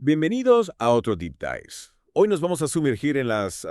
Bienvenidos a otro Deep Dives. Hoy nos vamos a sumergir en las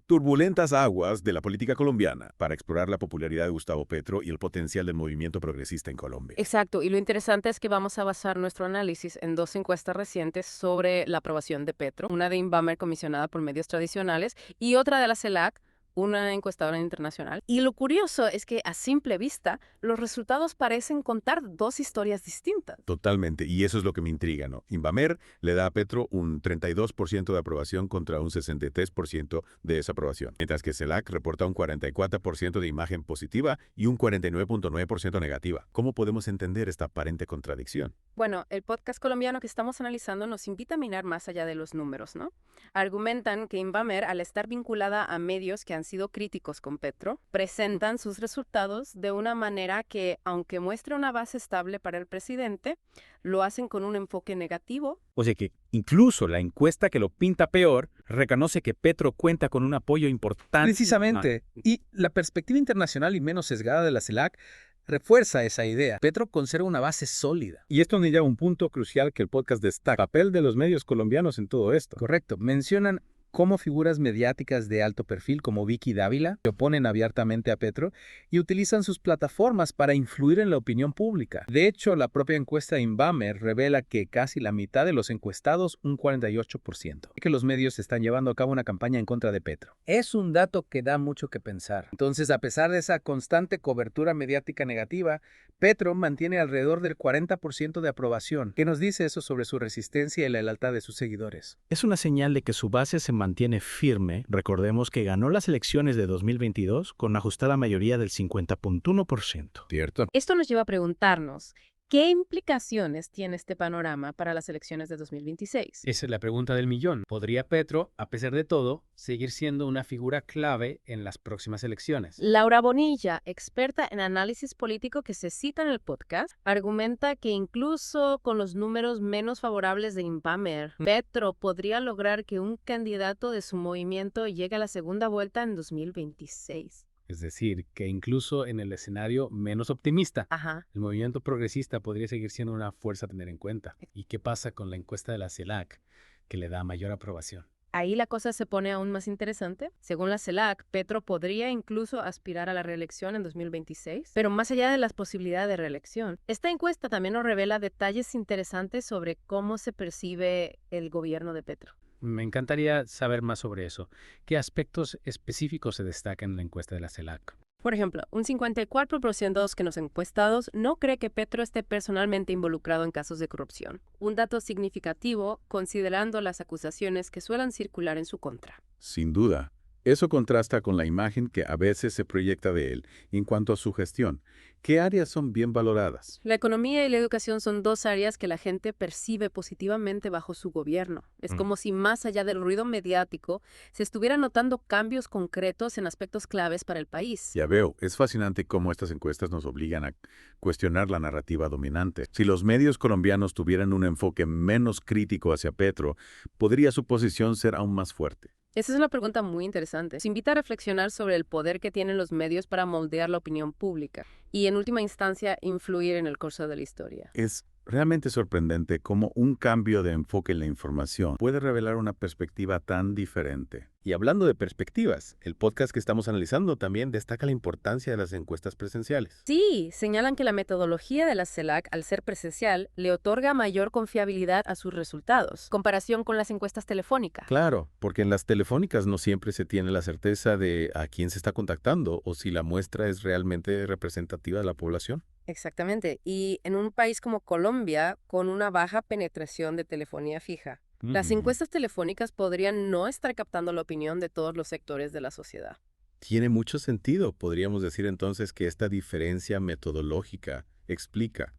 turbulentas aguas de la política colombiana para explorar la popularidad de Gustavo Petro y el potencial del movimiento progresista en Colombia. Exacto, y lo interesante es que vamos a basar nuestro análisis en dos encuestas recientes sobre la aprobación de Petro, una de Inbamer comisionada por medios tradicionales y otra de la CELAC, una encuestadora internacional. Y lo curioso es que a simple vista los resultados parecen contar dos historias distintas. Totalmente, y eso es lo que me intriga, ¿no? Inbamer le da a Petro un 32% de aprobación contra un 63% de desaprobación, mientras que CELAC reporta un 44% de imagen positiva y un 49.9% negativa. ¿Cómo podemos entender esta aparente contradicción? Bueno, el podcast colombiano que estamos analizando nos invita a mirar más allá de los números, ¿no? Argumentan que Inbamer, al estar vinculada a medios que han sido críticos con Petro, presentan sus resultados de una manera que, aunque muestra una base estable para el presidente, lo hacen con un enfoque negativo. O sea que incluso la encuesta que lo pinta peor reconoce que Petro cuenta con un apoyo importante. Precisamente. Y la perspectiva internacional y menos sesgada de la CELAC refuerza esa idea. Petro conserva una base sólida. Y esto nos lleva a un punto crucial que el podcast destaca: papel de los medios colombianos en todo esto. Correcto. Mencionan cómo figuras mediáticas de alto perfil como Vicky Dávila se oponen abiertamente a Petro y utilizan sus plataformas para influir en la opinión pública. De hecho, la propia encuesta Inbamer revela que casi la mitad de los encuestados, un 48%, que los medios están llevando a cabo una campaña en contra de Petro. Es un dato que da mucho que pensar. Entonces, a pesar de esa constante cobertura mediática negativa, Petro mantiene alrededor del 40% de aprobación. ¿Qué nos dice eso sobre su resistencia y la lealtad de sus seguidores? Es una señal de que su base se mantiene firme. Recordemos que ganó las elecciones de 2022 con una ajustada mayoría del 50.1%. ¿Cierto? Esto nos lleva a preguntarnos, ¿qué implicaciones tiene este panorama para las elecciones de 2026? Esa es la pregunta del millón. ¿Podría Petro, a pesar de todo, seguir siendo una figura clave en las próximas elecciones? Laura Bonilla, experta en análisis político que se cita en el podcast, argumenta que incluso con los números menos favorables de Inbamer, Petro podría lograr que un candidato de su movimiento llegue a la segunda vuelta en 2026. Es decir, que incluso en el escenario menos optimista, Ajá. el movimiento progresista podría seguir siendo una fuerza a tener en cuenta. ¿Y qué pasa con la encuesta de la CELAC, que le da mayor aprobación? Ahí la cosa se pone aún más interesante. Según la CELAC, Petro podría incluso aspirar a la reelección en 2026, pero más allá de las posibilidades de reelección, esta encuesta también nos revela detalles interesantes sobre cómo se percibe el gobierno de Petro. Me encantaría saber más sobre eso. ¿Qué aspectos específicos se destacan en la encuesta de la CELAC? Por ejemplo, un 54% de los que nos encuestados no cree que Petro esté personalmente involucrado en casos de corrupción. Un dato significativo considerando las acusaciones que suelen circular en su contra. Sin duda. Eso contrasta con la imagen que a veces se proyecta de él en cuanto a su gestión. ¿Qué áreas son bien valoradas? La economía y la educación son dos áreas que la gente percibe positivamente bajo su gobierno. Es como si más allá del ruido mediático se estuvieran notando cambios concretos en aspectos claves para el país. Ya veo, es fascinante cómo estas encuestas nos obligan a cuestionar la narrativa dominante. Si los medios colombianos tuvieran un enfoque menos crítico hacia Petro, podría su posición ser aún más fuerte. Esa es una pregunta muy interesante. Se invita a reflexionar sobre el poder que tienen los medios para moldear la opinión pública y, en última instancia, influir en el curso de la historia. Es realmente sorprendente cómo un cambio de enfoque en la información puede revelar una perspectiva tan diferente. Y hablando de perspectivas, el podcast que estamos analizando también destaca la importancia de las encuestas presenciales. Sí, señalan que la metodología de la CELAC, al ser presencial, le otorga mayor confiabilidad a sus resultados, comparación con las encuestas telefónicas. Claro, porque en las telefónicas no siempre se tiene la certeza de a quién se está contactando o si la muestra es realmente representativa de la población. Exactamente. Y en un país como Colombia, con una baja penetración de telefonía fija, las encuestas telefónicas podrían no estar captando la opinión de todos los sectores de la sociedad. Tiene mucho sentido. Podríamos decir entonces que esta diferencia metodológica explica,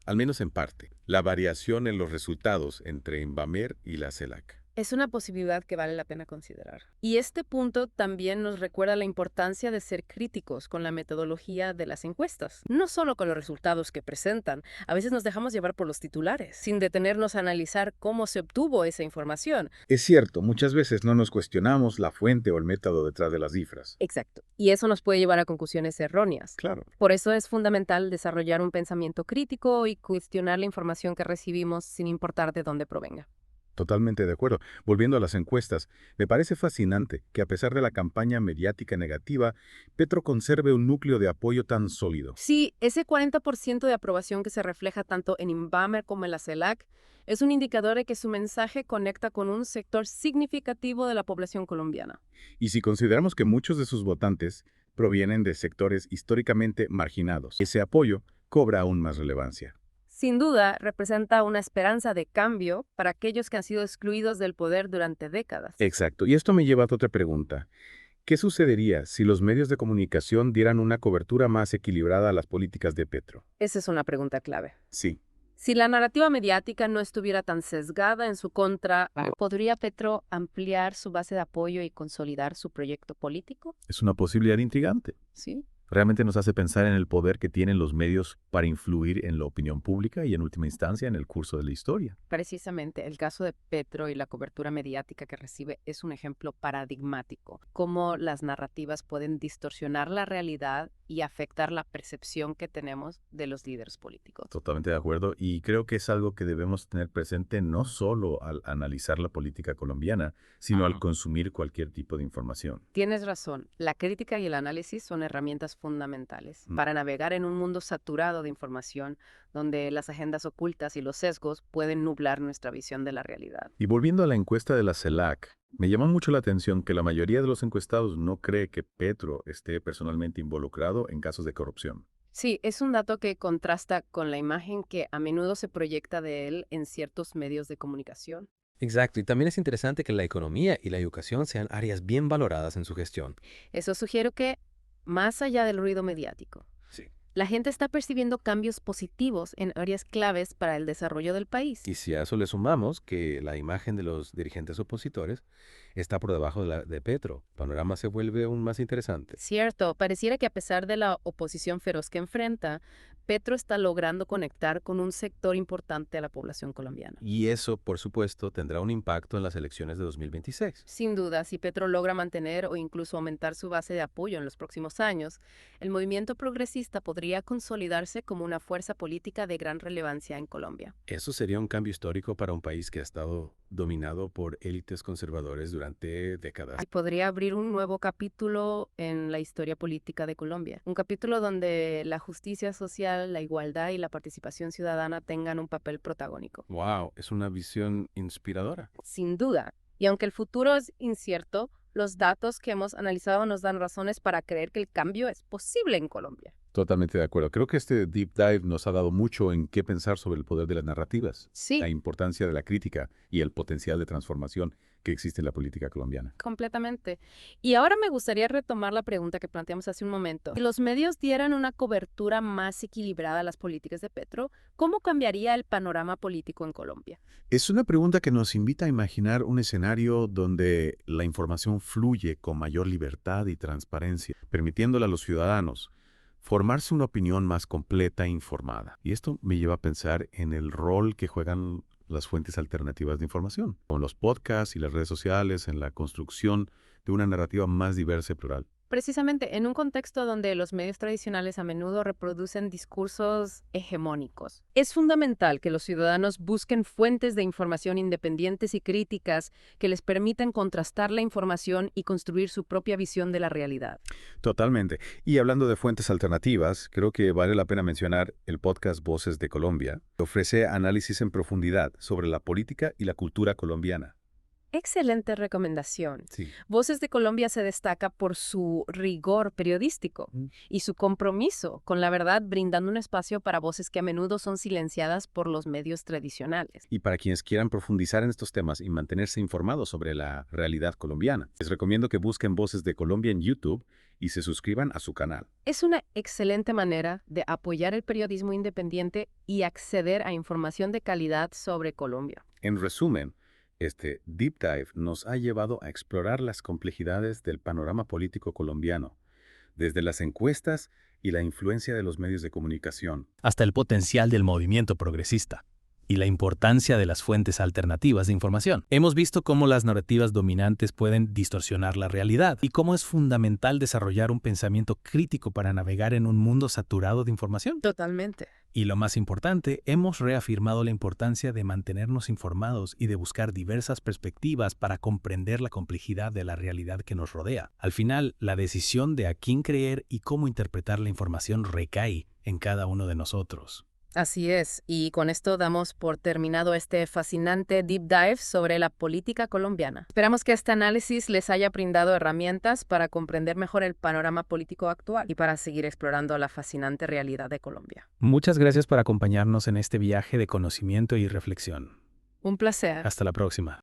al menos en parte, la variación en los resultados entre Inbamer y la CELAC. Es una posibilidad que vale la pena considerar. Y este punto también nos recuerda la importancia de ser críticos con la metodología de las encuestas, no solo con los resultados que presentan. A veces nos dejamos llevar por los titulares, sin detenernos a analizar cómo se obtuvo esa información. Es cierto, muchas veces no nos cuestionamos la fuente o el método detrás de las cifras. Exacto. Y eso nos puede llevar a conclusiones erróneas. Claro. Por eso es fundamental desarrollar un pensamiento crítico y cuestionar la información que recibimos sin importar de dónde provenga. Totalmente de acuerdo. Volviendo a las encuestas, me parece fascinante que a pesar de la campaña mediática negativa, Petro conserve un núcleo de apoyo tan sólido. Sí, ese 40% de aprobación que se refleja tanto en Inbamer como en la CELAC es un indicador de que su mensaje conecta con un sector significativo de la población colombiana. Y si consideramos que muchos de sus votantes provienen de sectores históricamente marginados, ese apoyo cobra aún más relevancia. Sin duda, representa una esperanza de cambio para aquellos que han sido excluidos del poder durante décadas. Exacto. Y esto me lleva a otra pregunta. ¿Qué sucedería si los medios de comunicación dieran una cobertura más equilibrada a las políticas de Petro? Esa es una pregunta clave. Sí. Si la narrativa mediática no estuviera tan sesgada en su contra, ¿podría Petro ampliar su base de apoyo y consolidar su proyecto político? Es una posibilidad intrigante. Sí. Realmente nos hace pensar en el poder que tienen los medios para influir en la opinión pública y en última instancia en el curso de la historia. Precisamente, el caso de Petro y la cobertura mediática que recibe es un ejemplo paradigmático. Cómo las narrativas pueden distorsionar la realidad y afectar la percepción que tenemos de los líderes políticos. Totalmente de acuerdo, y creo que es algo que debemos tener presente no solo al analizar la política colombiana, sino al consumir cualquier tipo de información. Tienes razón, la crítica y el análisis son herramientas fundamentales para navegar en un mundo saturado de información donde las agendas ocultas y los sesgos pueden nublar nuestra visión de la realidad. Y volviendo a la encuesta de la CELAC, me llama mucho la atención que la mayoría de los encuestados no cree que Petro esté personalmente involucrado en casos de corrupción. Sí, es un dato que contrasta con la imagen que a menudo se proyecta de él en ciertos medios de comunicación. Exacto, y también es interesante que la economía y la educación sean áreas bien valoradas en su gestión. Eso sugiere que, más allá del ruido mediático, Sí. la gente está percibiendo cambios positivos en áreas claves para el desarrollo del país. Y si a eso le sumamos que la imagen de los dirigentes opositores está por debajo de la de Petro, el panorama se vuelve aún más interesante. Cierto, pareciera que a pesar de la oposición feroz que enfrenta, Petro está logrando conectar con un sector importante a la población colombiana. Y eso, por supuesto, tendrá un impacto en las elecciones de 2026. Sin duda, si Petro logra mantener o incluso aumentar su base de apoyo en los próximos años, el movimiento progresista podría consolidarse como una fuerza política de gran relevancia en Colombia. Eso sería un cambio histórico para un país que ha estado dominado por élites conservadores durante décadas. Y podría abrir un nuevo capítulo en la historia política de Colombia. Un capítulo donde la justicia social, la igualdad y la participación ciudadana tengan un papel protagónico. ¡Wow! Es una visión inspiradora. Sin duda. Y aunque el futuro es incierto, los datos que hemos analizado nos dan razones para creer que el cambio es posible en Colombia. Totalmente de acuerdo. Creo que este deep dive nos ha dado mucho en qué pensar sobre el poder de las narrativas, Sí, la importancia de la crítica y el potencial de transformación que existe en la política colombiana. completamente. Y ahora me gustaría retomar la pregunta que planteamos hace un momento. Si los medios dieran una cobertura más equilibrada a las políticas de Petro, ¿cómo cambiaría el panorama político en Colombia? Es una pregunta que nos invita a imaginar un escenario donde la información fluye con mayor libertad y transparencia, permitiéndole a los ciudadanos formarse una opinión más completa e informada. Y esto me lleva a pensar en el rol que juegan las fuentes alternativas de información, como los podcasts y las redes sociales, en la construcción de una narrativa más diversa y plural. Precisamente en un contexto donde los medios tradicionales a menudo reproducen discursos hegemónicos. Es fundamental que los ciudadanos busquen fuentes de información independientes y críticas que les permitan contrastar la información y construir su propia visión de la realidad. Totalmente. Y hablando de fuentes alternativas, creo que vale la pena mencionar el podcast Voces de Colombia, que ofrece análisis en profundidad sobre la política y la cultura colombiana. Excelente recomendación. Sí. Voces de Colombia se destaca por su rigor periodístico y su compromiso con la verdad, brindando un espacio para voces que a menudo son silenciadas por los medios tradicionales. Y para quienes quieran profundizar en estos temas y mantenerse informados sobre la realidad colombiana, les recomiendo que busquen Voces de Colombia en YouTube y se suscriban a su canal. Es una excelente manera de apoyar el periodismo independiente y acceder a información de calidad sobre Colombia. En resumen, este deep dive nos ha llevado a explorar las complejidades del panorama político colombiano, desde las encuestas y la influencia de los medios de comunicación, hasta el potencial del movimiento progresista. y la importancia de las fuentes alternativas de información. Hemos visto cómo las narrativas dominantes pueden distorsionar la realidad y cómo es fundamental desarrollar un pensamiento crítico para navegar en un mundo saturado de información. Totalmente. Y lo más importante, hemos reafirmado la importancia de mantenernos informados y de buscar diversas perspectivas para comprender la complejidad de la realidad que nos rodea. Al final, la decisión de a quién creer y cómo interpretar la información recae en cada uno de nosotros. Así es, y con esto damos por terminado este fascinante deep dive sobre la política colombiana. Esperamos que este análisis les haya brindado herramientas para comprender mejor el panorama político actual y para seguir explorando la fascinante realidad de Colombia. Muchas gracias por acompañarnos en este viaje de conocimiento y reflexión. Un placer. Hasta la próxima.